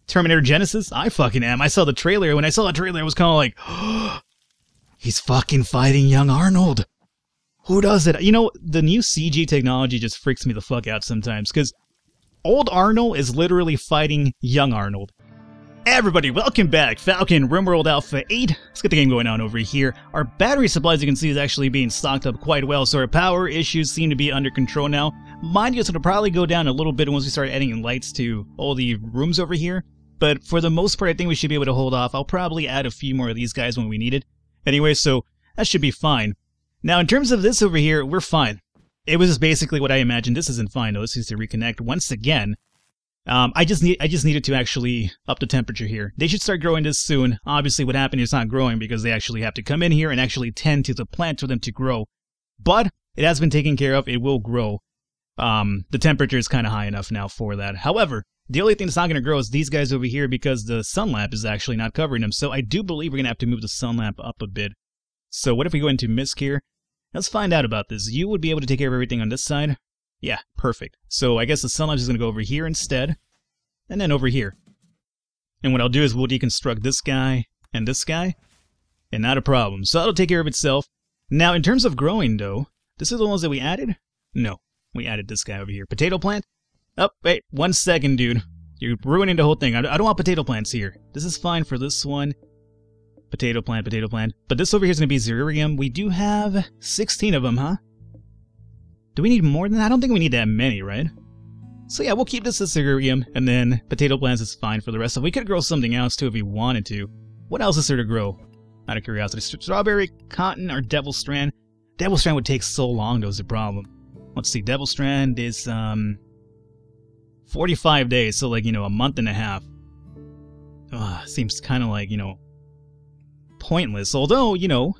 Terminator Genesis? I fucking am. I saw the trailer. When I saw the trailer, I was kind of like, oh, he's fucking fighting young Arnold. Who does it? You know, the new CG technology just freaks me the fuck out sometimes, because old Arnold is literally fighting young Arnold. Everybody, welcome back. Falcon, RimWorld Alpha 8. Let's get the game going on over here. Our battery supply, as you can see, is actually being stocked up quite well, so our power issues seem to be under control now. Mind you, it'll probably go down a little bit once we start adding lights to all the rooms over here. But for the most part, I think we should be able to hold off. I'll probably add a few more of these guys when we need it. Anyway, so that should be fine. Now, in terms of this over here, we're fine. It was just basically what I imagined. This isn't fine, though. This needs to reconnect once again. I just needed to actually up the temperature here. They should start growing this soon. Obviously, what happened is it's not growing because they actually have to come in here and actually tend to the plant for them to grow. But it has been taken care of. It will grow. The temperature is kind of high enough now for that. However, the only thing that's not going to grow is these guys over here because the sun lamp is actually not covering them. So I do believe we're going to have to move the sun lamp up a bit. So what if we go into Misc here? Let's find out about this. You would be able to take care of everything on this side. Yeah, perfect. So I guess the sun lamp is going to go over here instead. And then over here. And what I'll do is we'll deconstruct this guy and this guy. And not a problem. So that'll take care of itself. Now, in terms of growing, though, this is the ones that we added? No. We added this guy over here. Potato plant? Oh, wait, 1 second, dude. You're ruining the whole thing. I don't want potato plants here. This is fine for this one. Potato plant, potato plant. But this over here is going to be xerium. We do have 16 of them, huh? Do we need more than that? I don't think we need that many, right? So yeah, we'll keep this as xerium, and then potato plants is fine for the rest of it. We could grow something else, too, if we wanted to. What else is there to grow? Out of curiosity. Strawberry, cotton, or devil strand? Devil strand would take so long, though, is the problem. Let's see, devil strand is, 45 days, so like, you know, a month and a half. Seems kind of like, you know, pointless. Although, you know,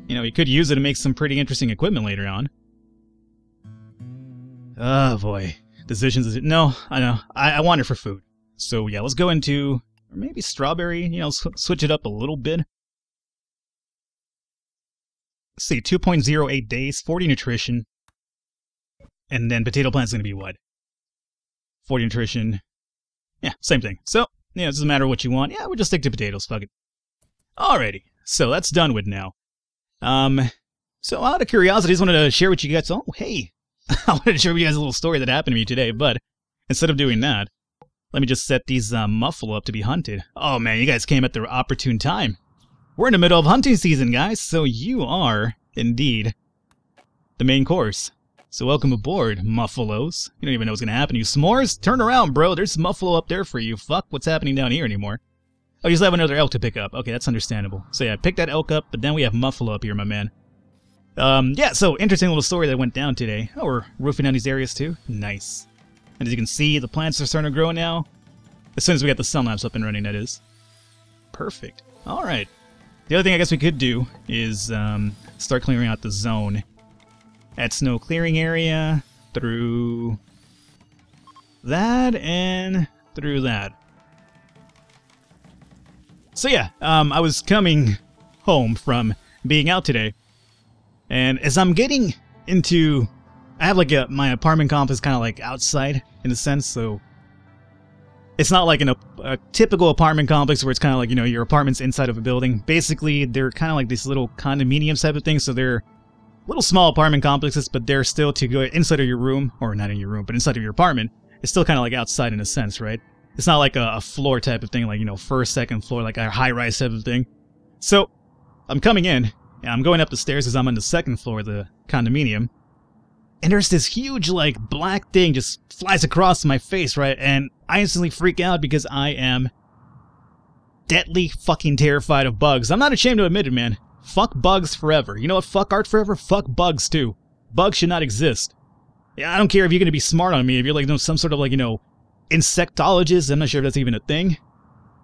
you could use it to make some pretty interesting equipment later on. Oh boy, decisions. No, I know. I want it for food. So yeah, let's go into or maybe strawberry. You know, switch it up a little bit. Let's see, 2.08 days, 40 nutrition, and then potato plant's gonna be what? 40 nutrition. Yeah, same thing. So yeah, it doesn't matter what you want. Yeah, we'll just stick to potatoes. Fuck it. Alrighty, so that's done with now. So out of curiosity, I just wanted to share with you guys. Oh, hey, I wanted to share with you guys a little story that happened to me today. But instead of doing that, let me just set these muffalo up to be hunted. Oh man, you guys came at the opportune time. We're in the middle of hunting season, guys. So you are indeed the main course. So welcome aboard, muffalos. You don't even know what's gonna happen to you. S'mores, turn around, bro. There's muffalo up there for you. Fuck what's happening down here anymore. Oh, you still have another elk to pick up. Okay, that's understandable. So yeah, pick that elk up, but then we have muffalo up here, my man. Yeah, so interesting little story that went down today. Oh, we're roofing down these areas too. Nice. And as you can see, the plants are starting to grow now. As soon as we get the sun lamps up and running, that is. Perfect. Alright. The other thing I guess we could do is start clearing out the zone. Add snow clearing area through that and through that. So yeah, I was coming home from being out today, and as I'm getting into, I have like my apartment complex kind of like outside in a sense, so it's not like a typical apartment complex where it's kind of like, you know, your apartment's inside of a building. Basically, they're kind of like these little condominiums type of things, so they're little small apartment complexes, but they're still to go inside of your room, or not in your room, but inside of your apartment. It's still kind of like outside in a sense, right? It's not like a floor type of thing, like, you know, first, second floor, like a high-rise type of thing. So, I'm coming in, and I'm going up the stairs because I'm on the second floor of the condominium. And there's this huge, like, black thing just flies across my face, right? And I instantly freak out because I am deadly fucking terrified of bugs. I'm not ashamed to admit it, man. Fuck bugs forever. You know what? Fuck art forever. Fuck bugs, too. Bugs should not exist. Yeah, I don't care if you're going to be smart on me, if you're, like, some sort of, like, you know, insectologist, I'm not sure if that's even a thing,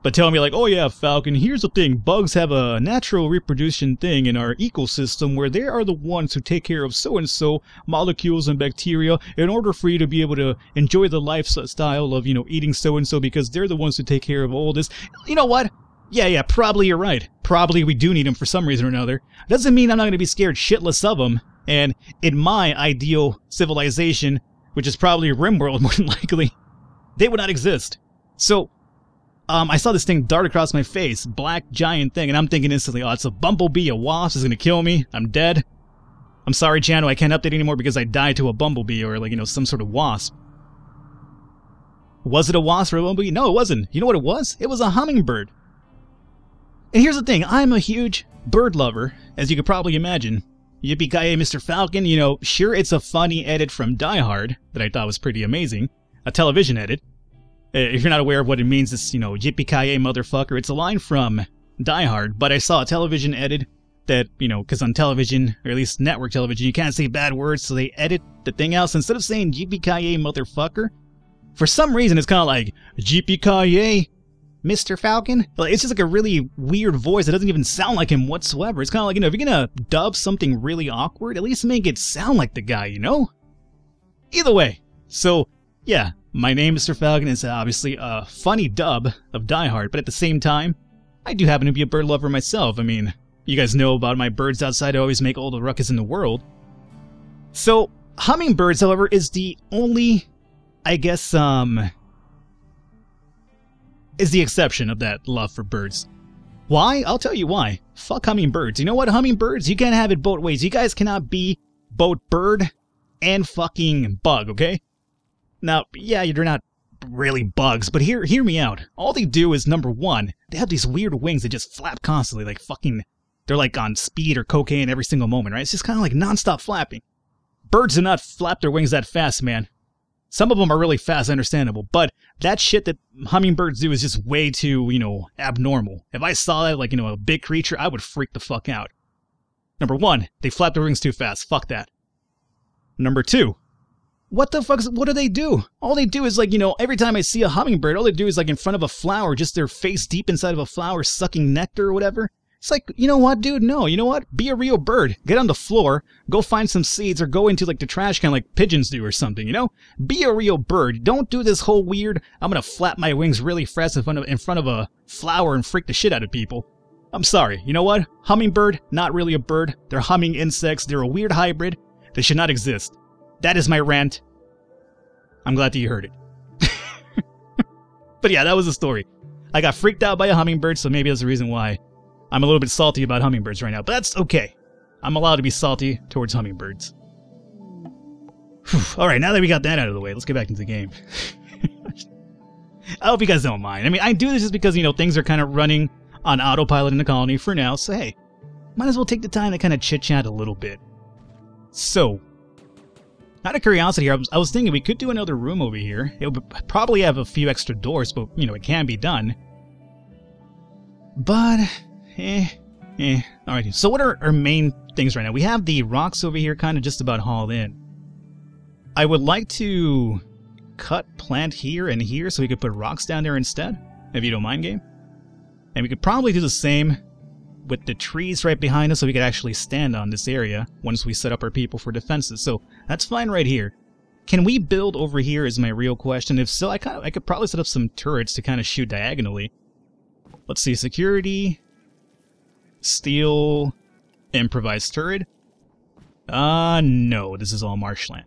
but telling me like, oh yeah, Falcon, here's the thing, bugs have a natural reproduction thing in our ecosystem where they are the ones who take care of so-and-so molecules and bacteria in order for you to be able to enjoy the lifestyle of, you know, eating so-and-so because they're the ones who take care of all this. You know what? Yeah, probably you're right. Probably we do need them for some reason or another. Doesn't mean I'm not going to be scared shitless of them, and in my ideal civilization, which is probably RimWorld more than likely, they would not exist. So, I saw this thing dart across my face, black giant thing, and I'm thinking instantly, oh, it's a bumblebee, a wasp, is gonna kill me, I'm dead. I'm sorry, channel, I can't update anymore because I died to a bumblebee or, like, you know, some sort of wasp. Was it a wasp or a bumblebee? No, it wasn't. You know what it was? It was a hummingbird. And here's the thing, I'm a huge bird lover, as you could probably imagine. Yippee-ki-yay, Mr. Falcon, you know, sure, it's a funny edit from Die Hard that I thought was pretty amazing. A television edit. If you're not aware of what it means, it's, you know, yippee-ki-yay, motherfucker. It's a line from Die Hard, but I saw a television edit that, you know, because on television, or at least network television, you can't say bad words, so they edit the thing out. So instead of saying yippee-ki-yay, motherfucker, for some reason it's kind of like, yippee-ki-yay, Mr. Falcon? Like, it's just like a really weird voice that doesn't even sound like him whatsoever. It's kind of like, you know, if you're gonna dub something really awkward, at least make it sound like the guy, you know? Either way, so, yeah, my name is Mr. Falcon is obviously a funny dub of Die Hard, but at the same time, I do happen to be a bird lover myself. I mean, you guys know about my birds outside, I always make all the ruckus in the world. So, hummingbirds, however, is the only, I guess, is the exception of that love for birds. Why? I'll tell you why. Fuck hummingbirds. You know what, hummingbirds? You can't have it both ways. You guys cannot be both bird and fucking bug, okay? Now, yeah, you're not really bugs, but hear me out. All they do is, number one, they have these weird wings that just flap constantly, like fucking, they're like on speed or cocaine every single moment, right? It's just kind of like non-stop flapping. Birds do not flap their wings that fast, man. Some of them are really fast, understandable, but that shit that hummingbirds do is just way too, you know, abnormal. If I saw that, like, you know, a big creature, I would freak the fuck out. Number one, they flap their wings too fast. Fuck that. Number two, what the fuck, what do they do? All they do is, like, you know, every time I see a hummingbird, all they do is, like, in front of a flower, just their face deep inside of a flower, sucking nectar or whatever. It's like, you know what, dude? No, you know what? Be a real bird. Get on the floor, go find some seeds, or go into, like, the trash can like pigeons do or something, you know? Be a real bird. Don't do this whole weird, I'm gonna flap my wings really fast in front of a flower and freak the shit out of people. I'm sorry, you know what? Hummingbird, not really a bird. They're humming insects. They're a weird hybrid. They should not exist. That is my rant. I'm glad that you heard it. But yeah, that was the story. I got freaked out by a hummingbird, so maybe that's the reason why I'm a little bit salty about hummingbirds right now. But that's okay. I'm allowed to be salty towards hummingbirds. Alright, now that we got that out of the way, let's get back into the game. I hope you guys don't mind. I mean, I do this just because, you know, things are kind of running on autopilot in the colony for now, so hey, might as well take the time to kind of chit-chat a little bit. So, out of curiosity here, I was thinking we could do another room over here. It would probably have a few extra doors, but, you know, it can be done. But, alright, so what are our main things right now? We have the rocks over here kind of just about hauled in. I would like to plant here and here so we could put rocks down there instead, if you don't mind, game. And we could probably do the same with the trees right behind us so we could actually stand on this area once we set up our people for defenses. So that's fine right here. Can we build over here is my real question. If so, I could probably set up some turrets to kind of shoot diagonally. Let's see, security, steel, improvised turret. No, this is all marshland.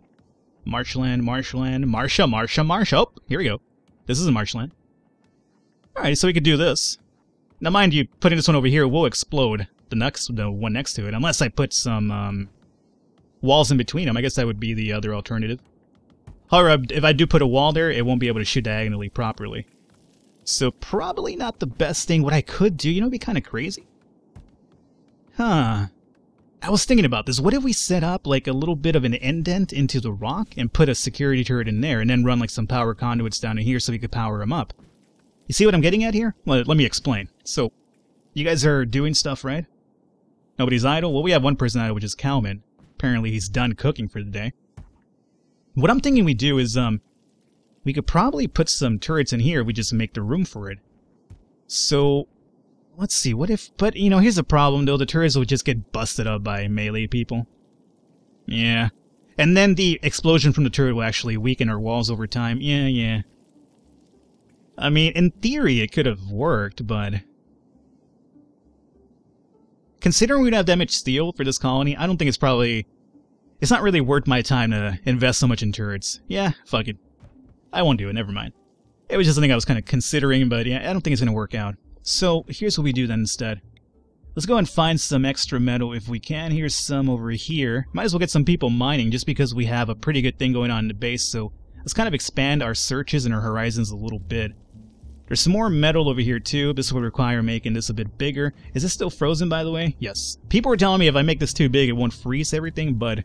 Marshland. Marsha. Oh, here we go. This is a marshland. Alright, so we could do this. Now, mind you, putting this one over here will explode the one next to it, unless I put some walls in between them. I guess that would be the other alternative. However, if I do put a wall there, it won't be able to shoot diagonally properly. So probably not the best thing. What I could do, you know, it'd be kind of crazy. Huh. I was thinking about this. What if we set up like a little bit of an indent into the rock and put a security turret in there and then run like some power conduits down in here so we could power them up? You see what I'm getting at here? Well, let me explain. So, you guys are doing stuff, right? Nobody's idle? Well, we have one person idle, which is Cowman. Apparently he's done cooking for the day. What I'm thinking we do is, we could probably put some turrets in here if we just make the room for it. So, let's see, what if... But, you know, here's the problem, though. The turrets will just get busted up by melee people. Yeah. And then the explosion from the turret will actually weaken our walls over time. Yeah. I mean, in theory, it could have worked, but... Considering we don't have that much steel for this colony, I don't think it's probably... It's not really worth my time to invest so much in turrets. Yeah, fuck it. I won't do it, never mind. It was just something I was kind of considering, but yeah, I don't think it's going to work out. So here's what we do then instead. Let's go and find some extra metal if we can. Here's some over here. Might as well get some people mining just because we have a pretty good thing going on in the base, so let's kind of expand our searches and our horizons a little bit. There's some more metal over here too. This would require making this a bit bigger. Is this still frozen, by the way? Yes. People were telling me if I make this too big it won't freeze everything, but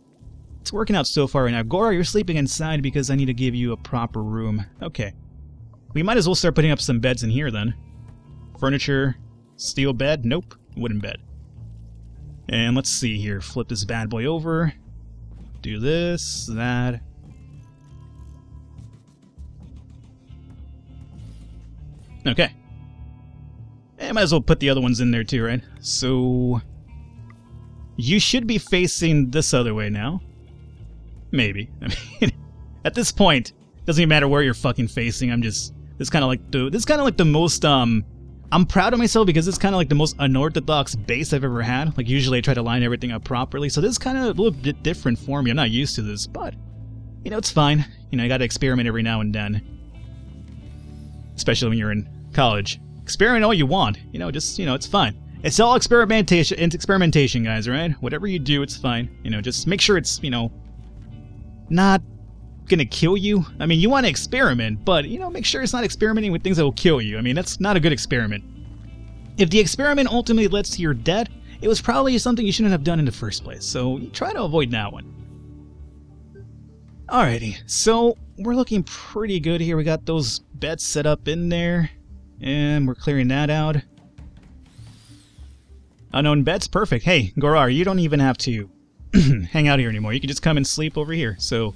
it's working out so far right now. Gora, you're sleeping inside because I need to give you a proper room. Okay. We might as well start putting up some beds in here then. Furniture, steel bed, nope. Wooden bed. And let's see here. Flip this bad boy over. Do this, that. Okay. And might as well put the other ones in there too, right? So you should be facing this other way now. Maybe. I mean, at this point, it doesn't even matter where you're fucking facing. I'm just this kind of like the most I'm proud of myself because it's kind of like the most unorthodox base I've ever had. Like, usually I try to line everything up properly, so this is kind of a little bit different for me. I'm not used to this, but, you know, it's fine. You know, I gotta experiment every now and then. Especially when you're in college. Experiment all you want. You know, just, you know, it's fine. It's all experimentation. It's experimentation, guys, right? Whatever you do, it's fine. You know, just make sure it's, you know, not gonna kill you. I mean, you want to experiment, but, you know, make sure it's not experimenting with things that will kill you. I mean, that's not a good experiment. If the experiment ultimately leads to your death, it was probably something you shouldn't have done in the first place, so you try to avoid that one. Alrighty, so we're looking pretty good here. We got those beds set up in there, and we're clearing that out. Unknown beds, perfect. Hey, Gorar, you don't even have to hang out here anymore. You can just come and sleep over here, so...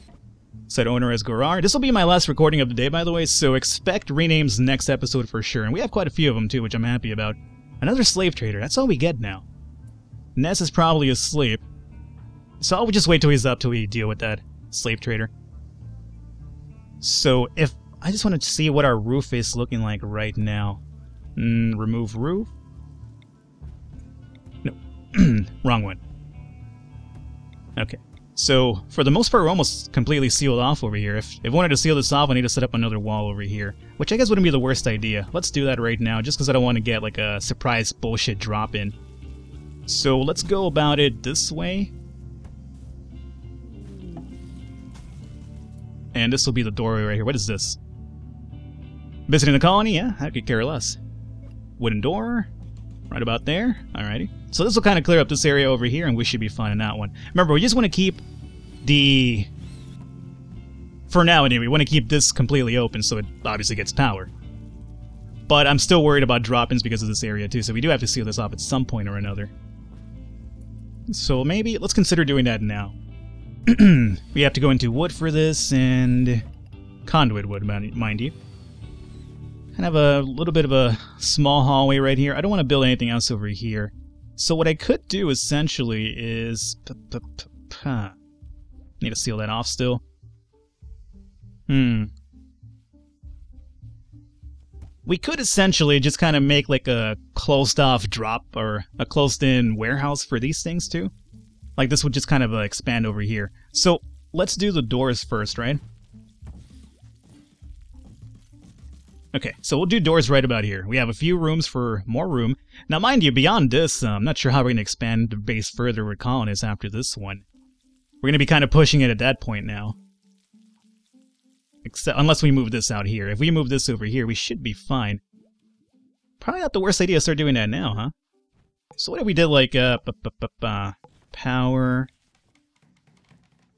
Set owner as Gorar. This will be my last recording of the day, by the way, so expect renames next episode for sure. And we have quite a few of them, too, which I'm happy about. Another slave trader. That's all we get now. Ness is probably asleep. So I'll just wait till he's up till we deal with that slave trader. So if... I just want to see what our roof is looking like right now. Remove roof? No. Wrong one. Okay. So, for the most part, we're almost completely sealed off over here. If I wanted to seal this off, I need to set up another wall over here. Which I guess wouldn't be the worst idea. Let's do that right now, just because I don't want to get, like, a surprise bullshit drop-in. So, let's go about it this way. And this will be the doorway right here. What is this? Visiting the colony? Yeah, I could care less. Wooden door. Right about there. Alrighty. So this will kind of clear up this area over here, and we should be fine on that one. Remember, we just want to keep the... For now, anyway, we want to keep this completely open so it obviously gets power. But I'm still worried about drop-ins because of this area, too, so we do have to seal this off at some point or another. So maybe, let's consider doing that now. We have to go into wood for this, and... conduit wood, mind you. Kind of a little bit of a small hallway right here. I don't want to build anything else over here. So what I could do essentially is... Need to seal that off still. We could essentially just kind of make like a closed-off drop or a closed-in warehouse for these things too. Like this would just kind of expand over here. So let's do the doors first, right? Okay, so we'll do doors right about here. We have a few rooms for more room. Now, mind you, beyond this, I'm not sure how we're going to expand the base further with colonists after this one. We're going to be kind of pushing it at that point now. Unless we move this out here. If we move this over here, we should be fine. Probably not the worst idea to start doing that now, huh? So what if we did like, power...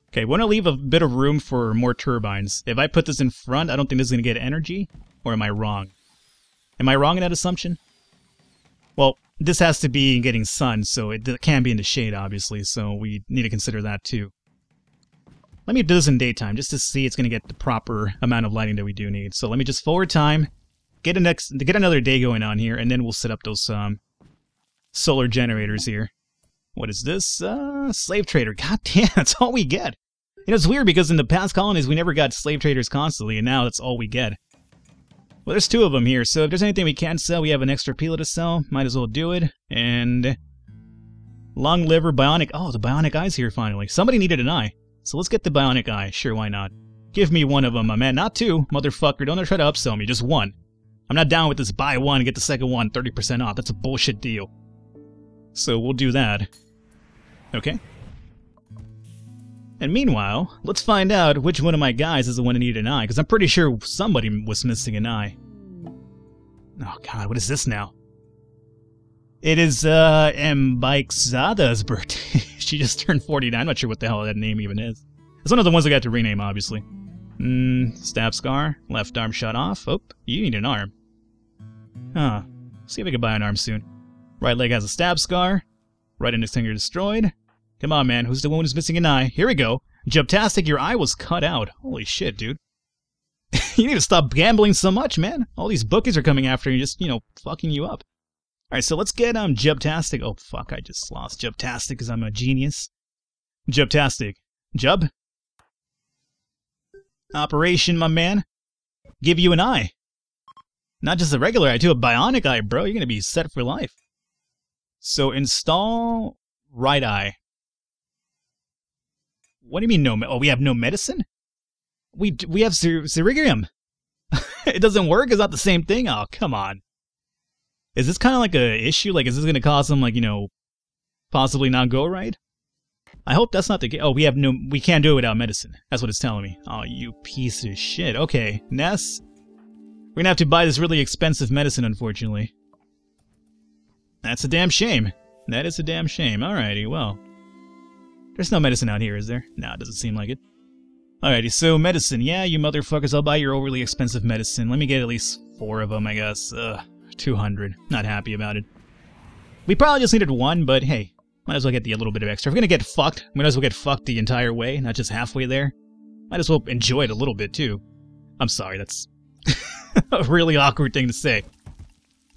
Okay, we want to leave a bit of room for more turbines. If I put this in front, I don't think this is going to get energy. Or am I wrong? Am I wrong in that assumption? Well, this has to be getting sun, so it can be in the shade, obviously, so we need to consider that too. Let me do this in daytime, just to see it's going to get the proper amount of lighting that we do need. So let me just forward time, get another day going on here, and then we'll set up those solar generators here. What is this? Slave trader. God damn, that's all we get. You know, it's weird because in the past colonies we never got slave traders constantly, and now that's all we get. Well, there's two of them here, so if there's anything we can sell, we have an extra pila to sell. Might as well do it. And... long liver, bionic... Oh, the bionic eye's here finally. Somebody needed an eye. So let's get the bionic eye. Sure, why not? Give me one of them, my man. Not two, motherfucker. Don't try to upsell me. Just one. I'm not down with this buy one, get the second one 30% off. That's a bullshit deal. So we'll do that. Okay. And meanwhile, let's find out which one of my guys is the one who needed an eye, because I'm pretty sure somebody was missing an eye. Oh god, what is this now? It is, Mbikzada's birthday. She just turned 49. I'm not sure what the hell that name even is. It's one of the ones I got to rename, obviously. Stab scar. Left arm shot off. Oh, you need an arm. Huh. See if I can buy an arm soon. Right leg has a stab scar. Right index finger destroyed. Come on, man. Who's the one who's missing an eye? Here we go. Jubtastic, your eye was cut out. Holy shit, dude. You need to stop gambling so much, man. All these bookies are coming after you, just, you know, fucking you up. Alright, so let's get, Jubtastic. Oh, fuck, I just lost Jubtastic because I'm a genius. Jubtastic. Jub? Operation, my man. Give you an eye. Not just a regular eye, too. A bionic eye, bro. You're gonna be set for life. So, install right eye. What do you mean no? Oh, we have no medicine? We have Zerigrium. It doesn't work? It's not the same thing? Oh, come on. Is this kind of like a issue? Like, is this going to cause them, like, you know, possibly not go right? I hope that's not the case. Oh, we can't do it without medicine. That's what it's telling me. Oh, you piece of shit. Okay, Ness. We're going to have to buy this really expensive medicine, unfortunately. That's a damn shame. That is a damn shame. Alrighty, well. There's no medicine out here, is there? No, it doesn't seem like it. Alrighty, so medicine. Yeah, you motherfuckers, I'll buy your overly expensive medicine. Let me get at least 4 of them, I guess. 200. Not happy about it. We probably just needed 1, but hey, might as well get a little bit of extra. If we're gonna get fucked, we might as well get fucked the entire way, not just halfway there. Might as well enjoy it a little bit, too. I'm sorry, that's a really awkward thing to say.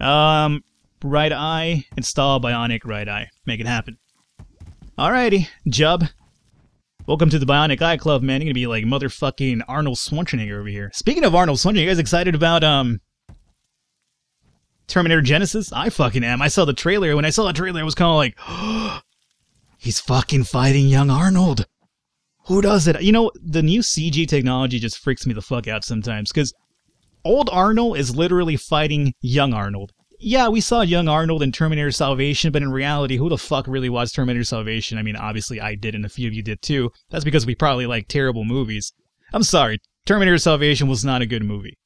Right eye. Install bionic right eye. Make it happen. Alrighty, Jub. Welcome to the Bionic Eye Club, man. You're gonna be like motherfucking Arnold Schwarzenegger over here. Speaking of Arnold Schwarzenegger, you guys excited about, Terminator Genesis? I fucking am. I saw the trailer. When I saw the trailer, I was kind of like, oh, he's fucking fighting young Arnold. Who does it? You know, the new CG technology just freaks me the fuck out sometimes, because old Arnold is literally fighting young Arnold. Yeah, we saw young Arnold in Terminator Salvation, but in reality, who the fuck really watched Terminator Salvation? I mean, obviously I did, and a few of you did too. That's because we probably like terrible movies. I'm sorry, Terminator Salvation was not a good movie.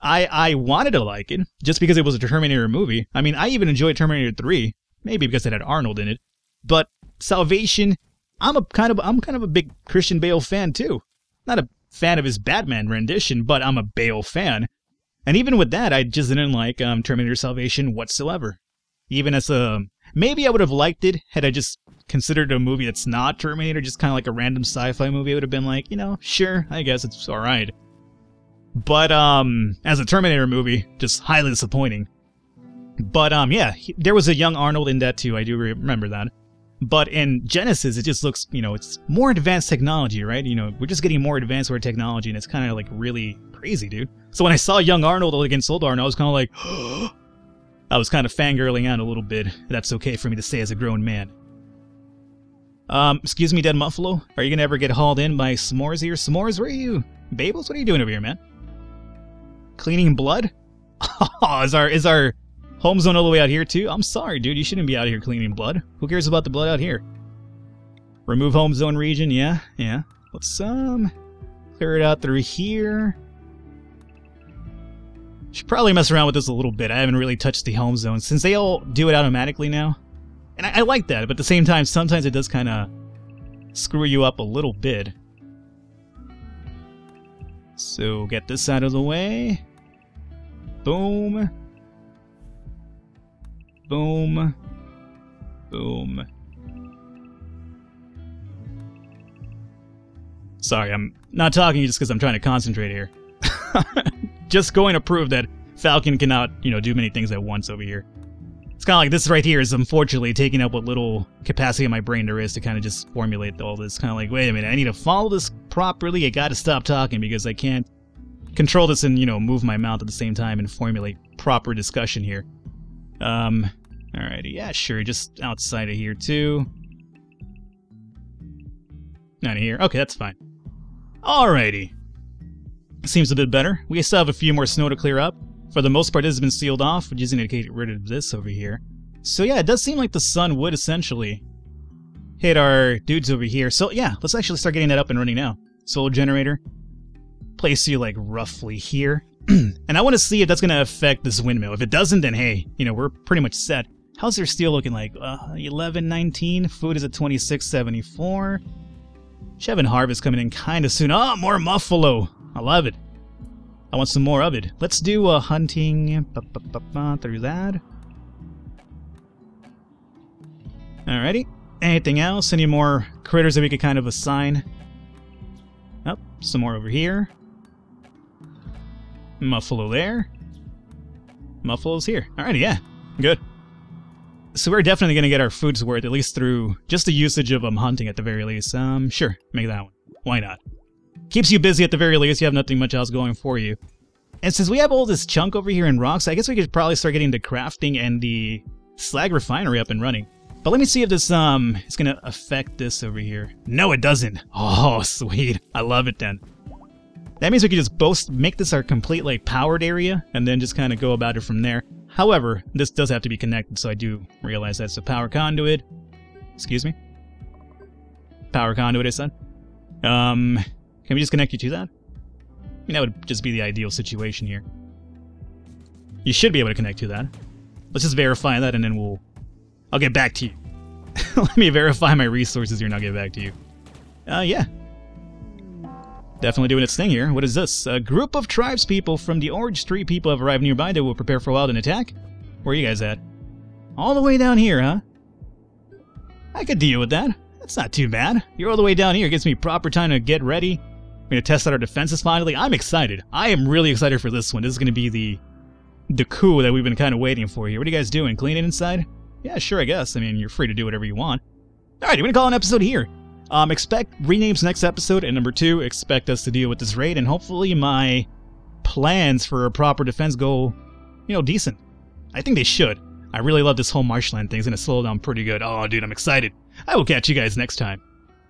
I wanted to like it, just because it was a Terminator movie. I mean, I even enjoyed Terminator 3, maybe because it had Arnold in it. But Salvation, I'm kind of a big Christian Bale fan too. Not a fan of his Batman rendition, but I'm a Bale fan. And even with that, I just didn't like Terminator Salvation whatsoever. Even as maybe I would have liked it had I just considered a movie that's not Terminator, just kind of like a random sci-fi movie. I would have been like, you know, sure, I guess it's alright. But, as a Terminator movie, just highly disappointing. But, yeah, there was a young Arnold in that too, I do remember that. But in Genesis, it just looks, you know, it's more advanced technology, right? You know, we're just getting more advanced with our technology, and it's kind of, like, really crazy, dude. So when I saw young Arnold against old Arnold, I was kind of like, I was kind of fangirling out a little bit. That's okay for me to say as a grown man. Excuse me, Dead Muffalo? Are you gonna ever get hauled in by S'mores here? S'mores, where are you? Babels, what are you doing over here, man? Cleaning blood? Oh, is our home zone all the way out here too? I'm sorry, dude. You shouldn't be out here cleaning blood. Who cares about the blood out here? Remove home zone region. Yeah. Let's clear it out through here. Should probably mess around with this a little bit. I haven't really touched the home zone since they all do it automatically now, and I like that. But at the same time, sometimes it does kind of screw you up a little bit. So, get this out of the way. Boom. Boom. Boom. Sorry, I'm not talking just because I'm trying to concentrate here. Just going to prove that Falcon cannot, you know, do many things at once over here. It's kind of like this right here is unfortunately taking up what little capacity in my brain there is to kind of just formulate all this. Kind of like, wait a minute, I need to follow this properly. I gotta stop talking because I can't control this and, you know, move my mouth at the same time and formulate proper discussion here. Alrighty, yeah, sure, just outside of here too. Not here. Okay, that's fine. Alrighty. Seems a bit better. We still have a few more snow to clear up. For the most part, this has been sealed off. We just need to get rid of this over here. So yeah, it does seem like the sun would essentially hit our dudes over here. So yeah, let's actually start getting that up and running now. Solar generator. Place you like roughly here. And I want to see if that's going to affect this windmill. If it doesn't, then hey, you know, we're pretty much set. How's their steel looking like? 11.19. Food is at 26.74. Chevin harvest coming in kind of soon. Oh, more muffalo. I love it. I want some more of it. Let's do hunting through that. Alrighty. Anything else? Any more critters that we could kind of assign? Oh, some more over here. Muffalo there. Muffalo's here. Alrighty, yeah. Good. So we're definitely going to get our food's worth, at least through just the usage of hunting at the very least. Sure, make that one. Why not? Keeps you busy at the very least, you have nothing much else going for you. And since we have all this chunk over here in rocks, I guess we could probably start getting the crafting and the slag refinery up and running. But let me see if this is going to affect this over here. No, it doesn't. Oh, sweet. I love it then. That means we could just both make this our complete like powered area and then just kind of go about it from there. However, this does have to be connected, so I do realize that's a power conduit. Excuse me? Power conduit, I said. Can we just connect you to that? I mean, that would just be the ideal situation here. You should be able to connect to that. Let's just verify that and then I'll get back to you. Let me verify my resources here and I'll get back to you. Yeah. Definitely doing its thing here. What is this? A group of tribespeople from the Orange Tree people have arrived nearby. They will prepare for a wild and attack. Where are you guys at? All the way down here, huh? I could deal with that. That's not too bad. You're all the way down here. It gives me proper time to get ready. We're going to test out our defenses finally. I'm excited. I am really excited for this one. This is going to be the coup that we've been kind of waiting for here. What are you guys doing? Cleaning inside? Yeah, sure, I guess. I mean, you're free to do whatever you want. Alright, we're going to call an episode here. Expect renames next episode, and number 2, expect us to deal with this raid, and hopefully my plans for a proper defense go, you know, decent. I think they should. I really love this whole marshland thing. It's going to slow down pretty good. Oh, dude, I'm excited. I will catch you guys next time.